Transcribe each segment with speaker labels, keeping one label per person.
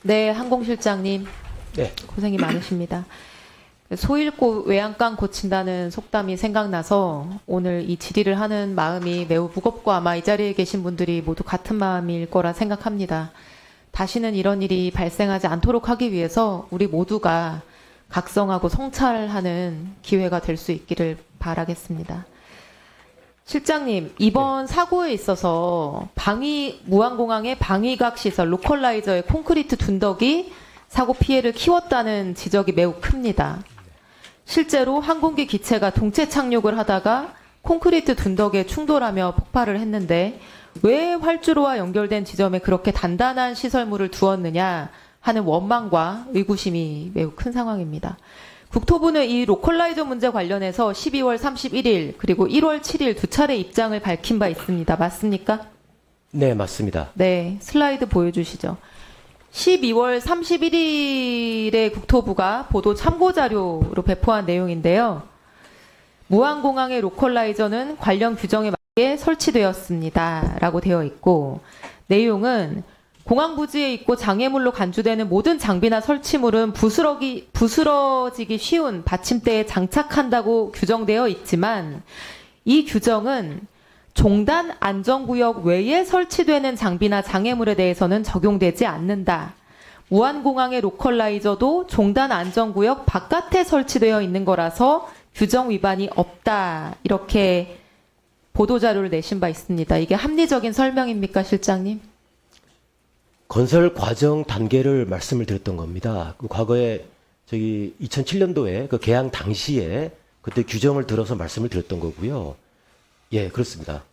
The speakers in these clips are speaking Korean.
Speaker 1: 네, 항공실장님.
Speaker 2: 네.
Speaker 1: 고생이 많으십니다. 소 잃고 외양간 고친다는 속담이 생각나서 오늘 이 질의를 하는 마음이 매우 무겁고 아마 이 자리에 계신 분들이 모두 같은 마음일 거라 생각합니다. 다시는 이런 일이 발생하지 않도록 하기 위해서 우리 모두가 각성하고 성찰하는 기회가 될 수 있기를 바라겠습니다. 실장님, 이번 사고에 있어서 무안공항의 방위각 시설 로컬라이저의 콘크리트 둔덕이 사고 피해를 키웠다는 지적이 매우 큽니다. 실제로 항공기 기체가 동체 착륙을 하다가 콘크리트 둔덕에 충돌하며 폭발을 했는데 왜 활주로와 연결된 지점에 그렇게 단단한 시설물을 두었느냐 하는 원망과 의구심이 매우 큰 상황입니다. 국토부는 이 로컬라이저 문제 관련해서 12월 31일 그리고 1월 7일 두 차례 입장을 밝힌 바 있습니다. 맞습니까?
Speaker 2: 네, 맞습니다.
Speaker 1: 네, 슬라이드 보여주시죠. 12월 31일에 국토부가 보도 참고자료로 배포한 내용인데요. 무안공항의 로컬라이저는 관련 규정에 맞게 설치되었습니다. 라고 되어 있고, 내용은 공항 부지에 있고 장애물로 간주되는 모든 장비나 설치물은 부스러지기 쉬운 받침대에 장착한다고 규정되어 있지만, 이 규정은 종단 안전구역 외에 설치되는 장비나 장애물에 대해서는 적용되지 않는다. 무안공항의 로컬라이저도 종단 안전구역 바깥에 설치되어 있는 거라서 규정 위반이 없다. 이렇게 보도자료를 내신 바 있습니다. 이게 합리적인 설명입니까, 실장님?
Speaker 2: 건설 과정 단계를 말씀을 드렸던 겁니다. 그 과거에 2007년도에 그 개항 당시에 그때 규정을 들어서 말씀을 드렸던 거고요. 예, 그렇습니다.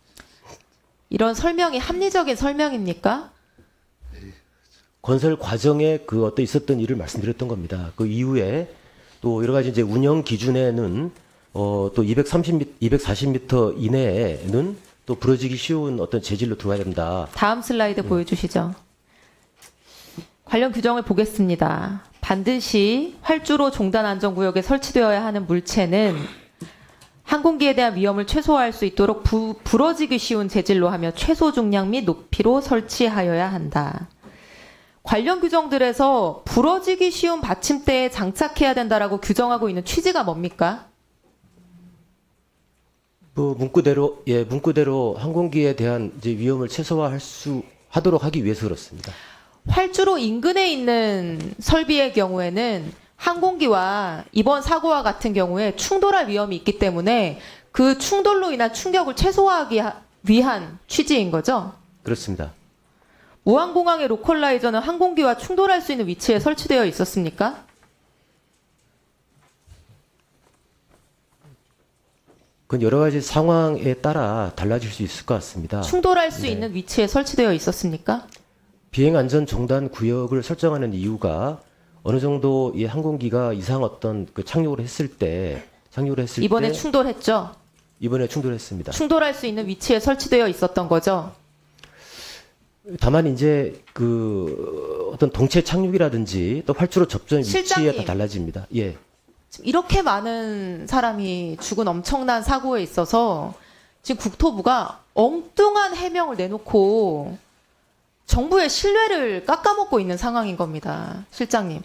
Speaker 1: 이런 설명이 합리적인 설명입니까?
Speaker 2: 건설 과정에 그 어떤 있었던 일을 말씀드렸던 겁니다. 그 이후에 또 여러 가지 이제 운영 기준에는 또 240m 이내에는 또 부러지기 쉬운 어떤 재질로 들어가야 된다.
Speaker 1: 다음 슬라이드 보여주시죠. 관련 규정을 보겠습니다. 반드시 활주로 종단 안전구역에 설치되어야 하는 물체는 항공기에 대한 위험을 최소화할 수 있도록 부러지기 쉬운 재질로 하며 최소 중량 및 높이로 설치하여야 한다. 관련 규정들에서 부러지기 쉬운 받침대에 장착해야 된다라고 규정하고 있는 취지가 뭡니까?
Speaker 2: 뭐 문구대로 항공기에 대한 이제 위험을 최소화하도록 하기 위해서 그렇습니다.
Speaker 1: 활주로 인근에 있는 설비의 경우에는 항공기와 이번 사고와 같은 경우에 충돌할 위험이 있기 때문에 그 충돌로 인한 충격을 최소화하기 위한 취지인 거죠?
Speaker 2: 그렇습니다.
Speaker 1: 무안공항의 로컬라이저는 항공기와 충돌할 수 있는 위치에 설치되어 있었습니까?
Speaker 2: 그건 여러 가지 상황에 따라 달라질 수 있을 것 같습니다.
Speaker 1: 충돌할 수
Speaker 2: 네.
Speaker 1: 있는 위치에 설치되어 있었습니까?
Speaker 2: 비행 안전 종단 구역을 설정하는 이유가 어느 정도 이 항공기가 이상 어떤 그 착륙을 했을 때
Speaker 1: 이번에 충돌했죠?
Speaker 2: 이번에 충돌했습니다.
Speaker 1: 충돌할 수 있는 위치에 설치되어 있었던 거죠?
Speaker 2: 다만 이제 그 어떤 동체 착륙이라든지 또 활주로 접전 위치에
Speaker 1: 실장님.
Speaker 2: 다 달라집니다. 예.
Speaker 1: 지금 이렇게 많은 사람이 죽은 엄청난 사고에 있어서 지금 국토부가 엉뚱한 해명을 내놓고 정부의 신뢰를 깎아먹고 있는 상황인 겁니다. 실장님.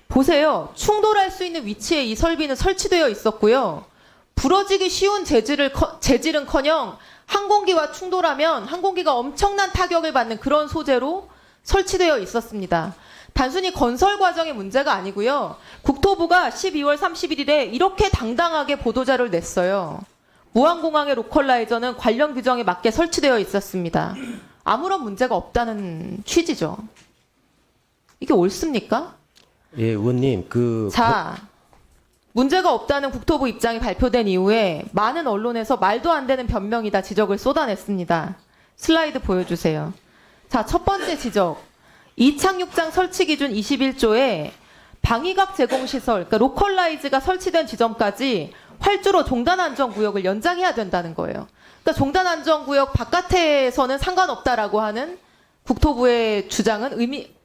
Speaker 1: 보세요. 충돌할 수 있는 위치에 이 설비는 설치되어 있었고요. 부러지기 쉬운 재질은커녕 항공기와 충돌하면 항공기가 엄청난 타격을 받는 그런 소재로 설치되어 있었습니다. 단순히 건설 과정의 문제가 아니고요. 국토부가 12월 31일에 이렇게 당당하게 보도자료를 냈어요. 무안공항의 로컬라이저는 관련 규정에 맞게 설치되어 있었습니다. 아무런 문제가 없다는 취지죠. 이게 옳습니까?
Speaker 2: 예, 의원님
Speaker 1: 자, 문제가 없다는 국토부 입장이 발표된 이후에 많은 언론에서 말도 안 되는 변명이다 지적을 쏟아냈습니다. 슬라이드 보여주세요. 자, 첫 번째 지적. 이착륙장 설치 기준 21조에 방위각 제공시설, 그러니까 로컬라이즈가 설치된 지점까지 활주로 종단 안전구역을 연장해야 된다는 거예요. 그러니까 종단 안전구역 바깥에서는 상관없다라고 하는 국토부의 주장은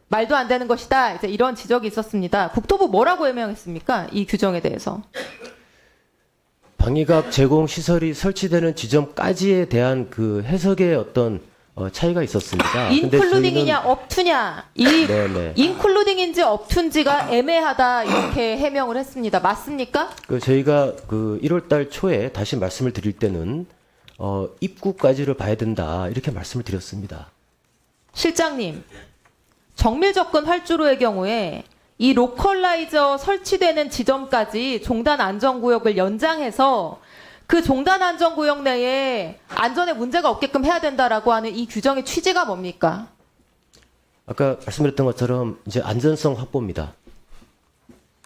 Speaker 1: 말도 안 되는 것이다. 이제 이런 지적이 있었습니다. 국토부 뭐라고 해명했습니까? 이 규정에 대해서.
Speaker 2: 방위각 제공 시설이 설치되는 지점까지에 대한 그 해석의 어떤 차이가 있었습니다. 근데
Speaker 1: 인클루딩이냐 업투냐 이
Speaker 2: 네네.
Speaker 1: 인클루딩인지 업투인지가 애매하다 이렇게 해명을 했습니다. 맞습니까?
Speaker 2: 저희가 1월달 초에 다시 말씀을 드릴 때는 입구까지를 봐야 된다 이렇게 말씀을 드렸습니다.
Speaker 1: 실장님, 정밀 접근 활주로의 경우에 이 로컬라이저 설치되는 지점까지 종단 안전구역을 연장해서 그 종단 안전구역 내에 안전에 문제가 없게끔 해야 된다라고 하는 이 규정의 취지가 뭡니까?
Speaker 2: 아까 말씀드렸던 것처럼 이제 안전성 확보입니다.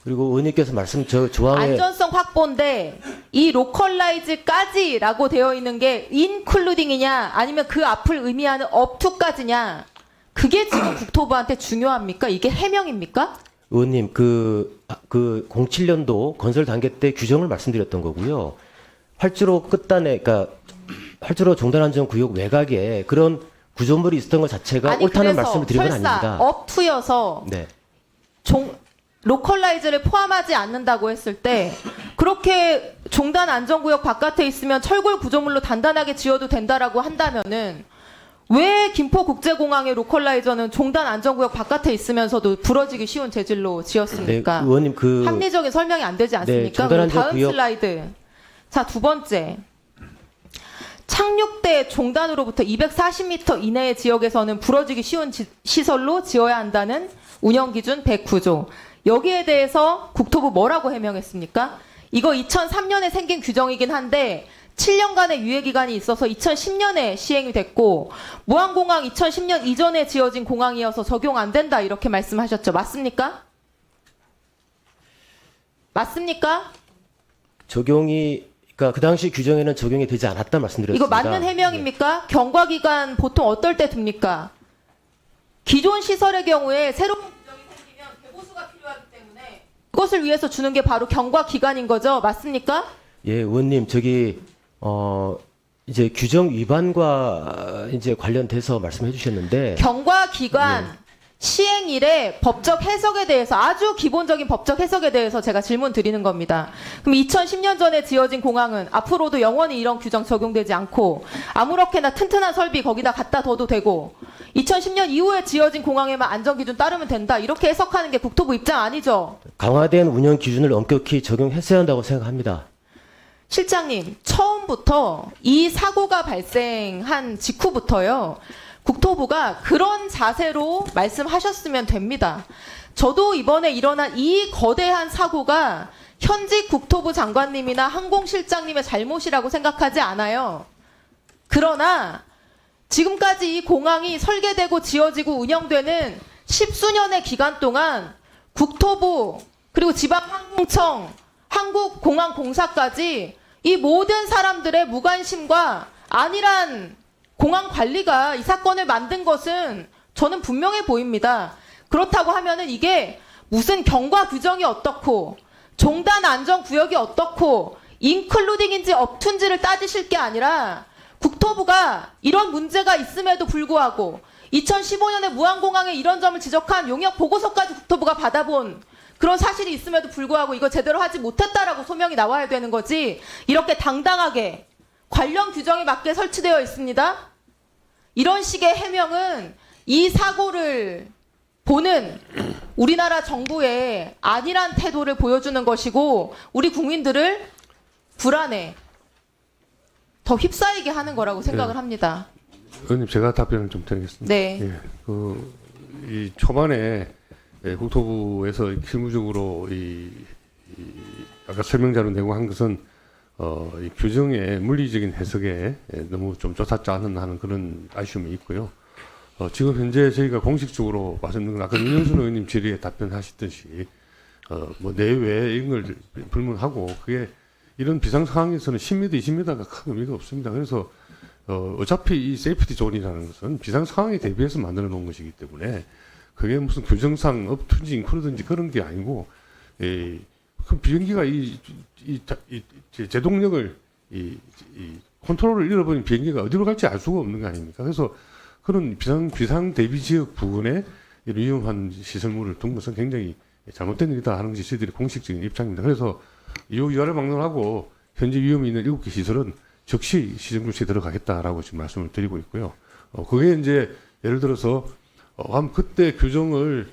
Speaker 2: 그리고 의원님께서 저 조항에
Speaker 1: 안전성 확보인데 이 로컬라이즈까지라고 되어 있는 게 인클루딩이냐 아니면 그 앞을 의미하는 업투까지냐 그게 지금 국토부한테 중요합니까? 이게 해명입니까?
Speaker 2: 의원님 그 07년도 건설 단계 때 규정을 말씀드렸던 거고요. 활주로 끝단에 그러니까 활주로 종단 안전 구역 외곽에 그런 구조물이 있었던 것 자체가
Speaker 1: 아니,
Speaker 2: 옳다는
Speaker 1: 그래서
Speaker 2: 말씀을 드린 건
Speaker 1: 설사
Speaker 2: 아닙니다.
Speaker 1: 업투여서
Speaker 2: 네.
Speaker 1: 로컬라이즈를 포함하지 않는다고 했을 때 그렇게 종단 안전구역 바깥에 있으면 철골 구조물로 단단하게 지어도 된다라고 한다면은 왜 김포국제공항의 로컬라이저는 종단 안전구역 바깥에 있으면서도 부러지기 쉬운 재질로
Speaker 2: 네,
Speaker 1: 지었습니까?
Speaker 2: 의원님
Speaker 1: 합리적인 설명이 안 되지 않습니까?
Speaker 2: 종단
Speaker 1: 그리고 다음
Speaker 2: 안전구역-
Speaker 1: 슬라이드. 자, 두 번째. 착륙대 종단으로부터 240m 이내의 지역에서는 부러지기 쉬운 시설로 지어야 한다는 운영기준 109조. 여기에 대해서 국토부 뭐라고 해명했습니까? 이거 2003년에 생긴 규정이긴 한데 7년간의 유예기간이 있어서 2010년에 시행이 됐고 무안공항 2010년 이전에 지어진 공항이어서 적용 안 된다 이렇게 말씀하셨죠. 맞습니까? 맞습니까?
Speaker 2: 그러니까 그 당시 규정에는 적용이 되지 않았다 말씀드렸습니다.
Speaker 1: 이거 맞는 해명입니까? 경과기간 보통 어떨 때 둡니까? 기존 시설의 경우에 새로운 규정이 생기면 개보수가 필요하기 때문에 그것을 위해서 주는 게 바로 경과기간인 거죠. 맞습니까?
Speaker 2: 예, 의원님 이제 규정 위반과 이제 관련돼서 말씀해 주셨는데
Speaker 1: 경과기간 시행일의 법적 해석에 대해서 아주 기본적인 법적 해석에 대해서 제가 질문 드리는 겁니다. 그럼 2010년 전에 지어진 공항은 앞으로도 영원히 이런 규정 적용되지 않고 아무렇게나 튼튼한 설비 거기다 갖다 둬도 되고 2010년 이후에 지어진 공항에만 안전기준 따르면 된다 이렇게 해석하는 게 국토부 입장 아니죠?
Speaker 2: 강화된 운영 기준을 엄격히 적용했어야 한다고 생각합니다.
Speaker 1: 실장님, 처음부터 이 사고가 발생한 직후부터요. 국토부가 그런 자세로 말씀하셨으면 됩니다. 저도 이번에 일어난 이 거대한 사고가 현직 국토부 장관님이나 항공실장님의 잘못이라고 생각하지 않아요. 그러나 지금까지 이 공항이 설계되고 지어지고 운영되는 십수년의 기간 동안 국토부 그리고 지방항공청 한국공항공사까지 이 모든 사람들의 무관심과 안일한 공항 관리가 이 사건을 만든 것은 저는 분명해 보입니다. 그렇다고 하면은 이게 무슨 경과 규정이 어떻고 종단 안전 구역이 어떻고 인클루딩인지 업툰지를 따지실 게 아니라 국토부가 이런 문제가 있음에도 불구하고 2015년에 무안공항에 이런 점을 지적한 용역 보고서까지 국토부가 받아본 그런 사실이 있음에도 불구하고 이거 제대로 하지 못했다라고 소명이 나와야 되는 거지 이렇게 당당하게 관련 규정에 맞게 설치되어 있습니다. 이런 식의 해명은 이 사고를 보는 우리나라 정부의 안일한 태도를 보여주는 것이고 우리 국민들을 불안에 더 휩싸이게 하는 거라고 생각을 합니다.
Speaker 3: 의원님 제가 답변을 좀 드리겠습니다.
Speaker 1: 네.
Speaker 3: 예, 이 초반에 국토부에서 실무적으로 아까 설명자로 내고 한 것은 이 규정의 물리적인 해석에 너무 좀 쫓았지 않은 하는 그런 아쉬움이 있고요. 지금 현재 저희가 공식적으로 말씀드린 건 아까 윤영순 의원님 질의에 답변하셨듯이 뭐 내외 이런 걸 불문하고 그게 이런 비상 상황에서는 10m, 20m가 큰 의미가 없습니다. 그래서 어차피 이 세이프티 존이라는 것은 비상 상황에 대비해서 만들어 놓은 것이기 때문에 그게 무슨 규정상 업든지 인크루든지 그런 게 아니고 그 비행기가 이 제동력을 이 컨트롤을 잃어버린 비행기가 어디로 갈지 알 수가 없는 거 아닙니까? 그래서 그런 비상 대비 지역 부근에 이런 위험한 시설물을 둔 것은 굉장히 잘못된 일이다 하는 것이 저희들의 공식적인 입장입니다. 그래서 이 위화를 막론하고 현재 위험이 있는 7개 시설은 즉시 시정 조치에 들어가겠다라고 지금 말씀을 드리고 있고요. 그게 이제 예를 들어서 그때 규정을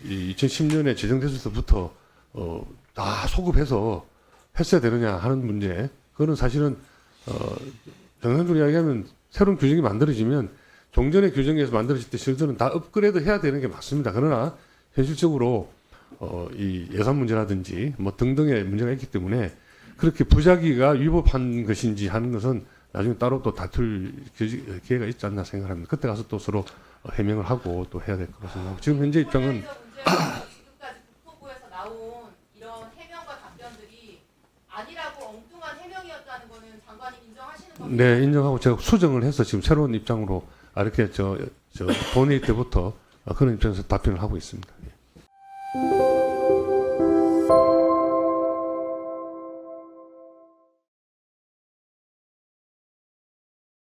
Speaker 3: 이 2010년에 제정됐을 때부터 다 소급해서 했어야 되느냐 하는 문제. 그거는 사실은 정상적으로 이야기하면 새로운 규정이 만들어지면 종전의 규정에서 만들어질 때 실들은 다 업그레이드 해야 되는 게 맞습니다. 그러나 현실적으로 이 예산 문제라든지 뭐 등등의 문제가 있기 때문에 그렇게 부작위가 위법한 것인지 하는 것은 나중에 따로 또 다툴 기회가 있지 않나 생각합니다. 그때 가서 또 서로 해명을 하고 또 해야 될 거라고 생각하고 지금 현재 입장은
Speaker 1: 지금까지 국토부에서 나온 이런 해명과 답변들이 아니라고 엉뚱한 해명이었다는 거는 장관이 인정하시는 겁니까?
Speaker 3: 네 인정하고 제가 수정을 해서 지금 새로운 입장으로 이렇게 본회의 때부터 그런 입장에서 답변을 하고 있습니다.